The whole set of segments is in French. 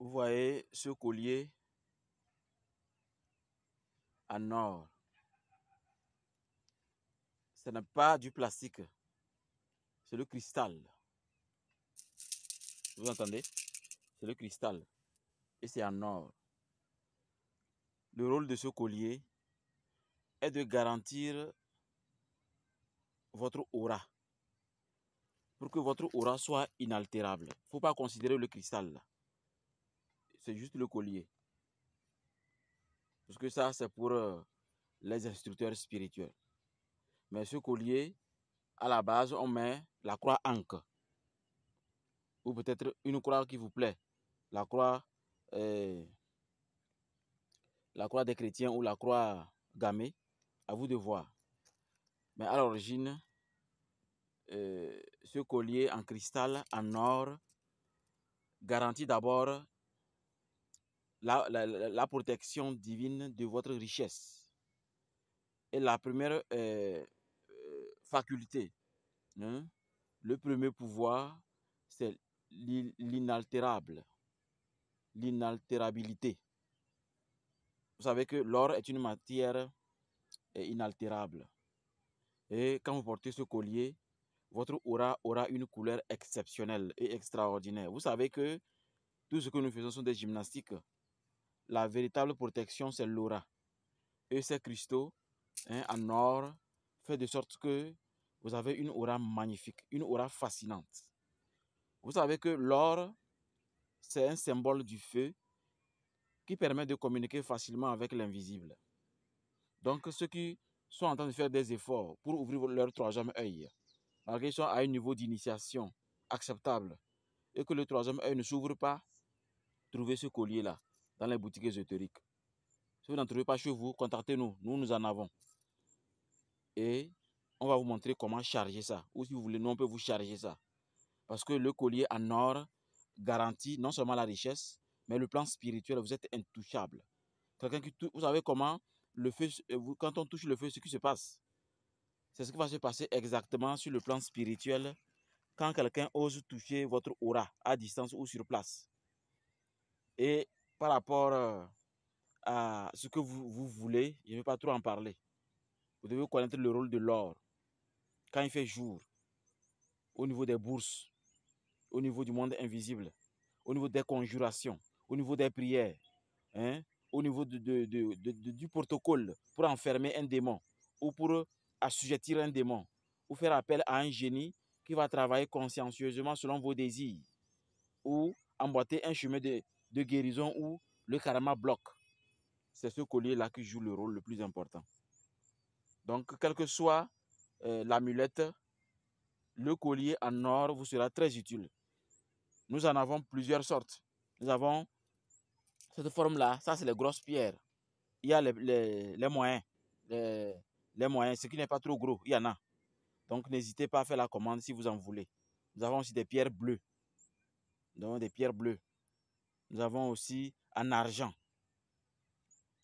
Vous voyez ce collier en or. Ce n'est pas du plastique, c'est le cristal. Vous entendez? C'est le cristal et c'est en or. Le rôle de ce collier est de garantir votre aura. Pour que votre aura soit inaltérable. Il ne faut pas considérer le cristal là. C'est juste le collier. Parce que ça, c'est pour les instructeurs spirituels. Mais ce collier, à la base, on met la croix Ankh. Ou peut-être une croix qui vous plaît. La croix des chrétiens ou la croix gammée. À vous de voir. Mais à l'origine, ce collier en cristal, en or, garantit d'abord la protection divine de votre richesse. Et la première faculté, hein, le premier pouvoir, c'est l'inaltérable, l'inaltérabilité. Vous savez que l'or est une matière inaltérable. Et quand vous portez ce collier, votre aura aura une couleur exceptionnelle et extraordinaire. Vous savez que tout ce que nous faisons sont des gymnastiques. La véritable protection, c'est l'aura. Et ces cristaux en or fait de sorte que vous avez une aura magnifique, une aura fascinante. Vous savez que l'or, c'est un symbole du feu qui permet de communiquer facilement avec l'invisible. Donc, ceux qui sont en train de faire des efforts pour ouvrir leur troisième œil, malgré qu'ils sont à un niveau d'initiation acceptable, et que le troisième œil ne s'ouvre pas, trouvez ce collier-là dans les boutiques ésotériques. Si vous n'en trouvez pas chez vous, contactez-nous, nous en avons. Et on va vous montrer comment charger ça. Ou si vous voulez, nous on peut vous charger ça. Parce que le collier en or garantit non seulement la richesse, mais le plan spirituel, vous êtes intouchable. Quelqu'un qui vous savez comment le feu, quand on touche le feu, ce qui se passe. C'est ce qui va se passer exactement sur le plan spirituel quand quelqu'un ose toucher votre aura à distance ou sur place. Et par rapport à ce que vous voulez, je ne vais pas trop en parler. Vous devez connaître le rôle de l'or. Quand il fait jour, au niveau des bourses, au niveau du monde invisible, au niveau des conjurations, au niveau des prières, hein, au niveau du protocole pour enfermer un démon ou pour assujettir un démon ou faire appel à un génie qui va travailler consciencieusement selon vos désirs ou emboîter un chemin de guérison où le karma bloque. C'est ce collier-là qui joue le rôle le plus important. Donc, quelle que soit l'amulette, le collier en or vous sera très utile. Nous en avons plusieurs sortes. Nous avons cette forme-là, ça c'est les grosses pierres. Il y a les moyens, les moyens, ce qui n'est pas trop gros, il y en a. Donc n'hésitez pas à faire la commande si vous en voulez. Nous avons aussi des pierres bleues. Nous avons des pierres bleues. Nous avons aussi en argent.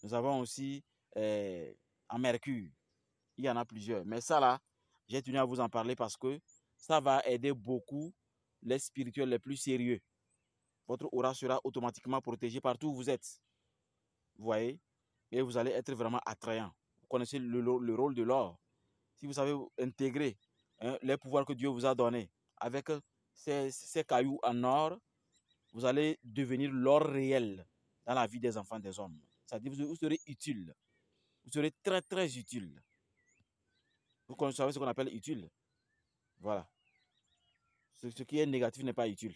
Nous avons aussi en mercure. Il y en a plusieurs. Mais ça là, j'ai tenu à vous en parler parce que ça va aider beaucoup les spirituels les plus sérieux. Votre aura sera automatiquement protégée partout où vous êtes. Vous voyez? Et vous allez être vraiment attrayant. Vous connaissez le rôle de l'or. Si vous savez intégrer les pouvoirs que Dieu vous a donnés avec ces cailloux en or, vous allez devenir l'or réel dans la vie des enfants des hommes. C'est-à-dire que vous serez utile. Vous serez très très utile. Vous savez ce qu'on appelle utile. Voilà. Ce qui est négatif n'est pas utile.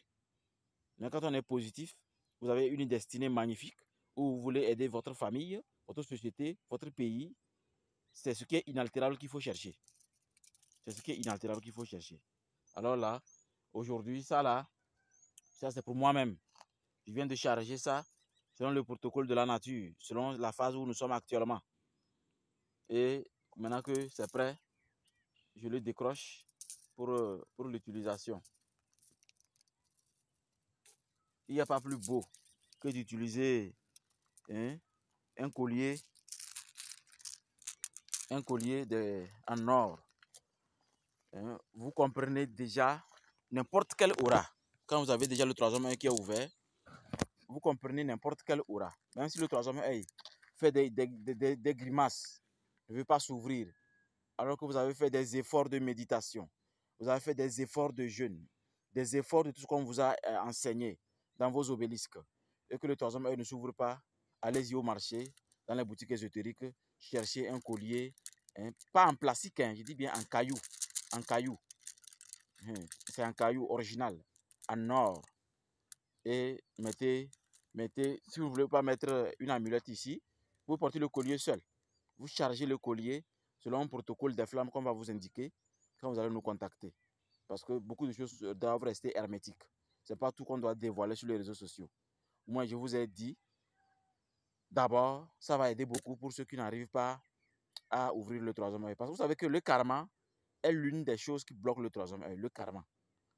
Mais quand on est positif, vous avez une destinée magnifique où vous voulez aider votre famille, votre société, votre pays. C'est ce qui est inaltérable qu'il faut chercher. C'est ce qui est inaltérable qu'il faut chercher. Alors là, aujourd'hui, ça c'est pour moi-même. Je viens de charger ça selon le protocole de la nature, selon la phase où nous sommes actuellement. Et maintenant que c'est prêt, je le décroche pour l'utilisation. Il n'y a pas plus beau que d'utiliser un collier en or. Vous comprenez déjà n'importe quelle aura. Quand vous avez déjà le troisième œil qui est ouvert, vous comprenez n'importe quelle aura, même si le troisième œil fait des grimaces, ne veut pas s'ouvrir, alors que vous avez fait des efforts de méditation, vous avez fait des efforts de jeûne, des efforts de tout ce qu'on vous a enseigné dans vos obélisques, et que le troisième œil ne s'ouvre pas, allez-y au marché, dans les boutiques ésotériques, cherchez un collier, hein, pas en plastique, hein, je dis bien en caillou, en caillou. C'est un caillou original, en or. Et mettez, si vous ne voulez pas mettre une amulette ici, vous portez le collier seul. Vous chargez le collier selon un protocole des flammes qu'on va vous indiquer quand vous allez nous contacter. Parce que beaucoup de choses doivent rester hermétiques. Ce n'est pas tout qu'on doit dévoiler sur les réseaux sociaux. Moi, je vous ai dit, d'abord, ça va aider beaucoup pour ceux qui n'arrivent pas à ouvrir le troisième œil. Parce que vous savez que le karma est l'une des choses qui bloque le troisième œil, le karma.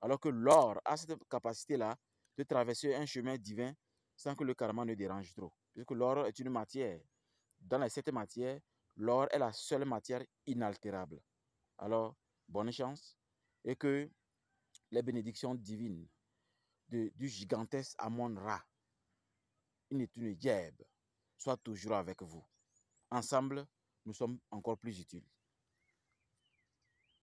Alors que l'or a cette capacité-là de traverser un chemin divin sans que le karma ne dérange trop. Puisque l'or est une matière. Dans les 7 matières, l'or est la seule matière inaltérable. Alors, bonne chance et que les bénédictions divines du gigantesque Amon-Ra, une Yeb, soient toujours avec vous. Ensemble, nous sommes encore plus utiles.